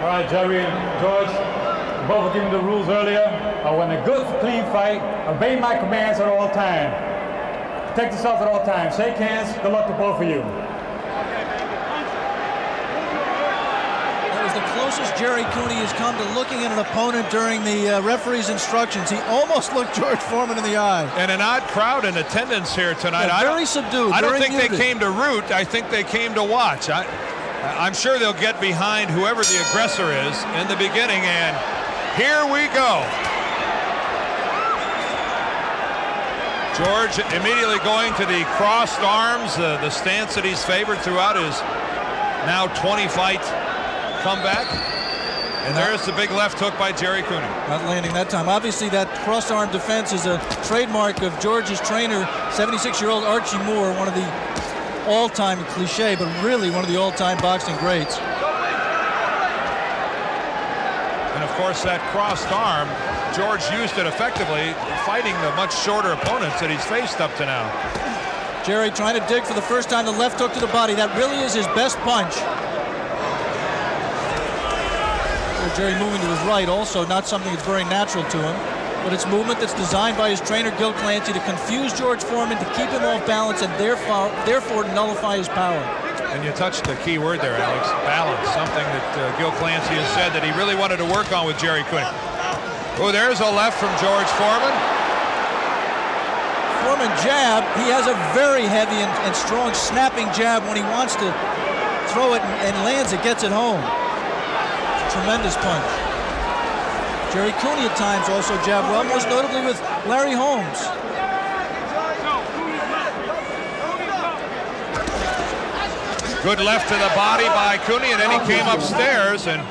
All right, Gerry and George, both were given the rules earlier. I want a good, clean fight. Obey my commands at all times. Protect yourself at all times. Shake hands. Good luck to both of you. That was the closest Gerry Cooney has come to looking at an opponent during the referee's instructions. He almost looked George Foreman in the eye. And an odd crowd in attendance here tonight. Yeah, very subdued. I don't very think muted. they came to root. I think they came to watch. I'm sure they'll get behind whoever the aggressor is in the beginning, and here we go. George immediately going to the crossed arms, the stance that he's favored throughout his now 20-fight comeback. And there's the big left hook by Gerry Cooney. Not landing that time. Obviously, that cross-arm defense is a trademark of George's trainer, 76-year-old Archie Moore, one of the all-time cliche, but really one of the all-time boxing greats. And of course, that crossed arm, George used it effectively, fighting the much shorter opponents that he's faced up to now. Gerry trying to dig for the first time, the left hook to the body. That really is his best punch. Gerry moving to his right, also not something that's very natural to him, but it's movement that's designed by his trainer Gil Clancy to confuse George Foreman, to keep him off balance, and therefore nullify his power. And you touched the key word there, Alex, balance, something that Gil Clancy has said that he really wanted to work on with Gerry Cooney. Oh, there's a left from George Foreman. Foreman jab, he has a very heavy and strong snapping jab. When he wants to throw it and lands it, gets it home. Tremendous punch. Gerry Cooney at times also jabbed well, most notably with Larry Holmes. Good left to the body by Cooney, and then he came upstairs and...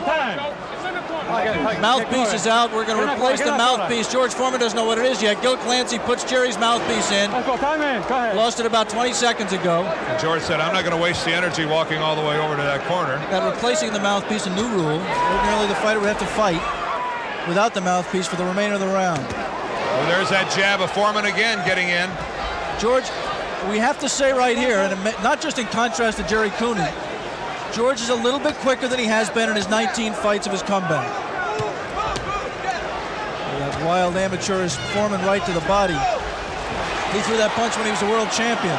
Mouthpiece is out. We're going to replace the mouthpiece. George Foreman doesn't know what it is yet. Gil Clancy puts Gerry's mouthpiece in. Lost it about 20 seconds ago. And George said, I'm not going to waste the energy walking all the way over to that corner. That replacing the mouthpiece, a new rule. Ordinarily, the fighter would have to fight without the mouthpiece for the remainder of the round. Well, there's that jab of Foreman again getting in. George, we have to say right here, and not just in contrast to Gerry Cooney, George is a little bit quicker than he has been in his 19 fights of his comeback. That wild amateurist Foreman right to the body. He threw that punch when he was a world champion.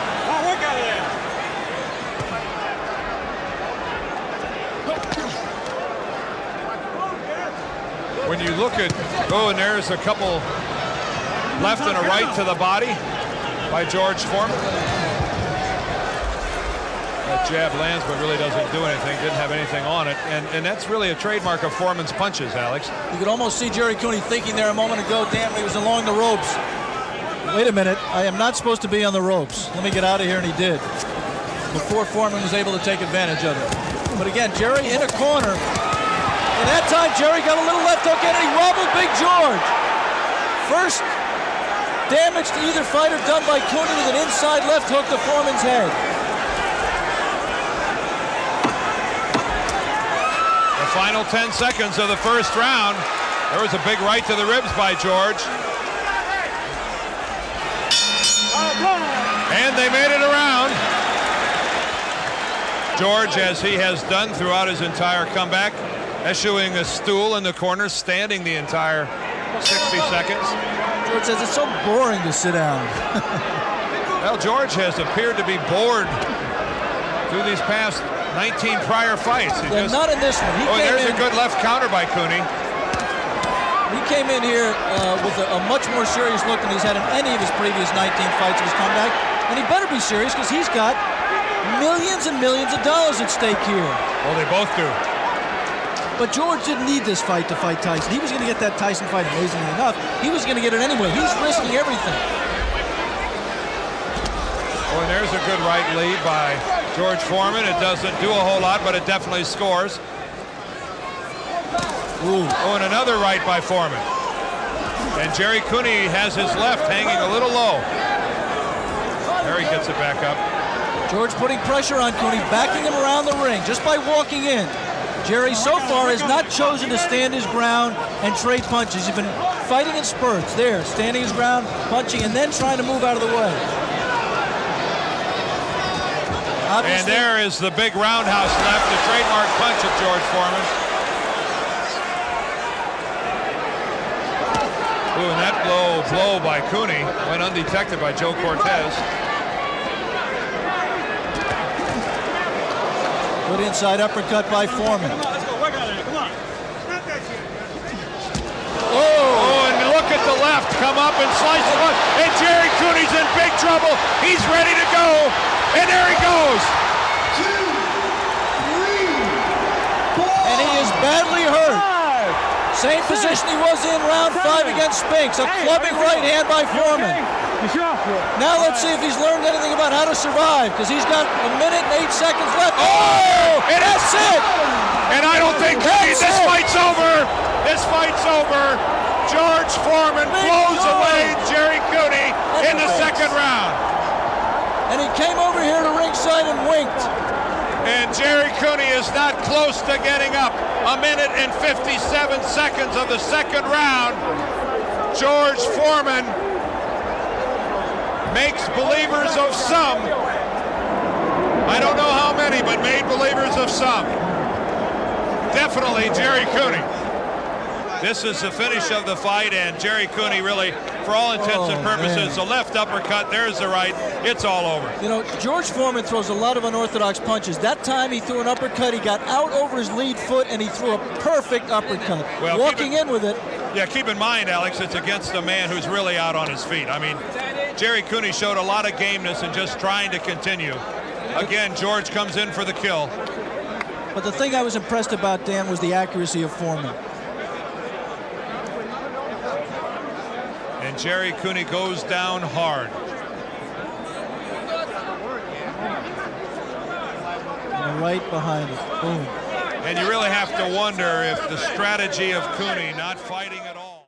When you look at, and there's a couple left and a right to the body by George Foreman. That jab lands but really doesn't do anything, didn't have anything on it, and that's really a trademark of Foreman's punches, Alex. You could almost see Gerry Cooney thinking there a moment ago, damn, he was along the ropes. Wait a minute, I am not supposed to be on the ropes. Let me get out of here, and he did. Before Foreman was able to take advantage of it. But again, Gerry in a corner, and that time Gerry got a little left hook in, and he wobbled Big George. First damage to either fighter done by Cooney with an inside left hook to Foreman's head. Final 10 seconds of the first round. There was a big right to the ribs by George. And they made it around. George, as he has done throughout his entire comeback, eschewing a stool in the corner, standing the entire 60 seconds. George says it's so boring to sit down. Well, George has appeared to be bored through these past 19 prior fights. Not in this one. There's a good left counter by Cooney. He came in here with a much more serious look than he's had in any of his previous 19 fights of his comeback. And he better be serious because he's got millions and millions of dollars at stake here. Well, they both do. But George didn't need this fight to fight Tyson. He was going to get that Tyson fight, amazingly enough. He was going to get it anyway. He's risking everything. Well, there's a good right lead by George Foreman. It doesn't do a whole lot, but it definitely scores. Ooh. Oh, and another right by Foreman. And Gerry Cooney has his left hanging a little low. There he gets it back up. George putting pressure on Cooney, backing him around the ring just by walking in. Gerry so far has not chosen to stand his ground and trade punches. He's been fighting in spurts. There, standing his ground, punching, and then trying to move out of the way. Obviously, and there is the big roundhouse left, the trademark punch of George Foreman. Ooh, and that blow by Cooney went undetected by Joe Cortez. Good inside uppercut by Foreman. Oh, and look at the left, come up and slice it one. And Gerry Cooney's in big trouble. He's ready to go. And there he goes. 2, 3, 4. And he is badly hurt. Same position he was in round 5 against Spinks. A clubbing right hand by Foreman. Now let's see if he's learned anything about how to survive, because he's got 1 minute and 8 seconds left. Oh, and that's it. And I don't think this fight's over. This fight's over. George Foreman blows away Gerry Cooney in the second round. And he came over here to ringside and winked. And Gerry Cooney is not close to getting up. 1 minute and 57 seconds of the second round. George Foreman makes believers of some. I don't know how many, but made believers of some. Definitely Gerry Cooney. This is the finish of the fight, and Gerry Cooney really, for all intents and purposes, the left uppercut, there's the right, it's all over. You know, George Foreman throws a lot of unorthodox punches. That time he threw an uppercut, he got out over his lead foot, and he threw a perfect uppercut. Well, walking in with it. Yeah, keep in mind, Alex, it's against a man who's really out on his feet. I mean, Gerry Cooney showed a lot of gameness and just trying to continue. Again, George comes in for the kill. But the thing I was impressed about, Dan, was the accuracy of Foreman. And Gerry Cooney goes down hard. And right behind it. Boom. And you really have to wonder if the strategy of Cooney not fighting at all.